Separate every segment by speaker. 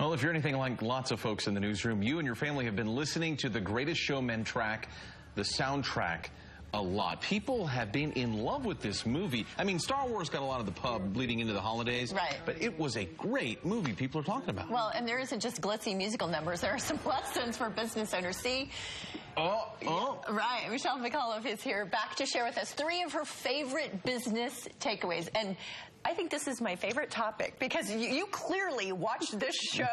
Speaker 1: Well, if you're anything like lots of folks in the newsroom, you and your family have been listening to the Greatest Showman track, the soundtrack, a lot. People have been in love with this movie. I mean, Star Wars got a lot of the pub leading into the holidays.
Speaker 2: Right.
Speaker 1: But it was a great movie people are talking about.
Speaker 2: Well, and there isn't just glitzy musical numbers. There are some lessons for business owners. See? Right. Michelle McAuliffe is here back to share with us 3 of her favorite business takeaways. And I think this is my favorite topic because you clearly watched this show,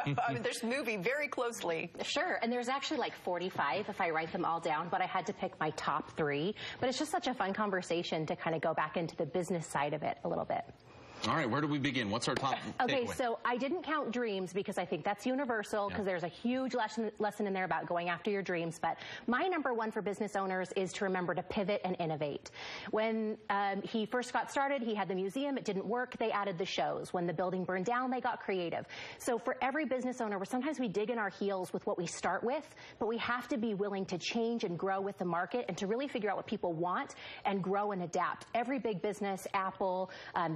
Speaker 2: this movie very closely.
Speaker 3: Sure, and there's actually like 45 if I write them all down, but I had to pick my top 3. But it's just such a fun conversation to kind of go back into the business side of it a little bit.
Speaker 1: All right, where do we begin? What's our top
Speaker 3: Okay,
Speaker 1: takeaway?
Speaker 3: so I didn't count dreams because I think that's universal because there's a huge lesson in there about going after your dreams. But my number 1 for business owners is to remember to pivot and innovate. When he first got started, he had the museum. It didn't work. They added the shows. When the building burned down, they got creative. So for every business owner, sometimes we dig in our heels with what we start with, but we have to be willing to change and grow with the market and to really figure out what people want and grow and adapt. Every big business, Apple,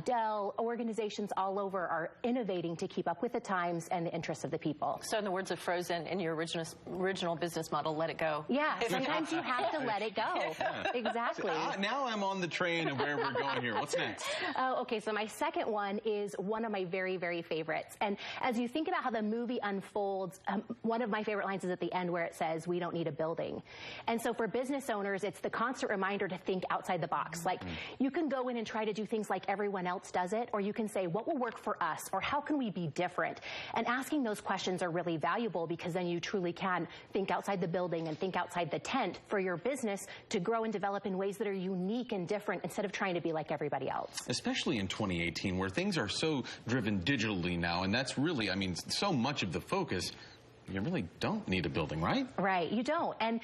Speaker 3: Dell, organizations all over are innovating to keep up with the times and the interests of the people.
Speaker 2: So in the words of Frozen, in your original business model, let it go.
Speaker 3: Yeah, sometimes you have to let it go.
Speaker 1: Yeah.
Speaker 3: Exactly.
Speaker 1: Now I'm on the train of where we're going here. What's next?
Speaker 3: Okay, so my second one is one of my very, very favorites. And as you think about how the movie unfolds, one of my favorite lines is at the end where it says, "We don't need a building." And so for business owners, it's the constant reminder to think outside the box. Like, you can go in and try to do things like everyone else does it, or you can say, what will work for us, or how can we be different? And asking those questions are really valuable because then you truly can think outside the building and think outside the tent for your business to grow and develop in ways that are unique and different instead of trying to be like everybody else.
Speaker 1: Especially in 2018 where things are so driven digitally now, and that's really, I mean, so much of the focus. You really don't need a building, right?
Speaker 3: Right, you don't. And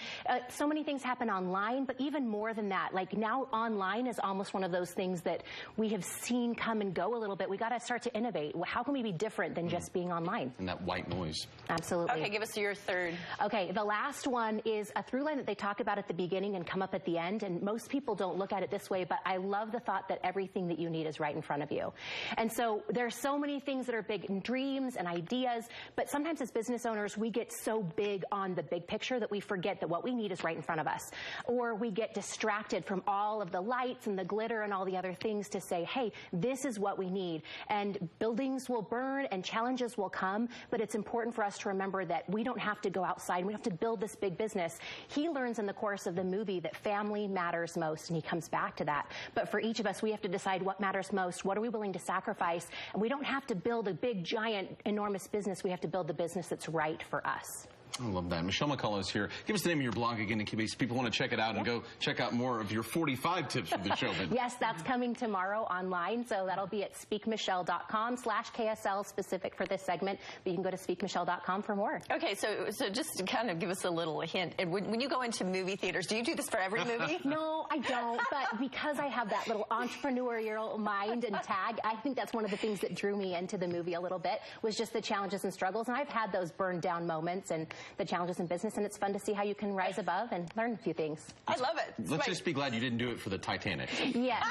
Speaker 3: so many things happen online, but even more than that, like now online is almost one of those things that we have seen come and go a little bit. We got to start to innovate. How can we be different than just being online?
Speaker 1: And that white noise.
Speaker 3: Absolutely.
Speaker 2: Okay, give us your third.
Speaker 3: Okay, the last one is a through line that they talk about at the beginning and come up at the end, and most people don't look at it this way, but I love the thought that everything that you need is right in front of you. And so there's so many things that are big in dreams and ideas, but sometimes as business owners, we get so big on the big picture that we forget that what we need is right in front of us. Or we get distracted from all of the lights and the glitter and all the other things to say, hey, this is what we need. And buildings will burn and challenges will come, but it's important for us to remember that we don't have to go outside. We don't have to build this big business. He learns in the course of the movie that family matters most, and he comes back to that. But for each of us, we have to decide what matters most. What are we willing to sacrifice? And we don't have to build a big, giant, enormous business. We have to build the business that's right for us.
Speaker 1: I love that. Michelle McAuliffe is here. Give us the name of your blog again in case people want to check it out and go check out more of your 45 tips for the showman.
Speaker 3: Yes, that's coming tomorrow online. So that'll be at speakmichelle.com/KSL specific for this segment. But you can go to speakmichelle.com for more.
Speaker 2: Okay, so just to kind of give us a little hint. When you go into movie theaters, do you do this for every movie?
Speaker 3: No, I don't. But because I have that little entrepreneurial mind and tag, I think that's one of the things that drew me into the movie a little bit was just the challenges and struggles. And I've had those burned down moments and the challenges in business, and it's fun to see how you can rise above and learn a few things.
Speaker 2: I love it.
Speaker 1: Let's just be glad you didn't do it for the Titanic.
Speaker 3: Yes.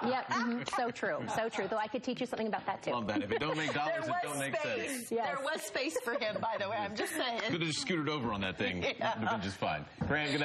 Speaker 3: Yep. So true. So true. Though I could teach you something about that too.
Speaker 1: Love that. If it don't make dollars, it don't make sense.
Speaker 3: Yes.
Speaker 2: There was space for him, by the way. I'm just saying.
Speaker 1: Could have just scooted over on that thing. It would have been just fine. Grant, good night.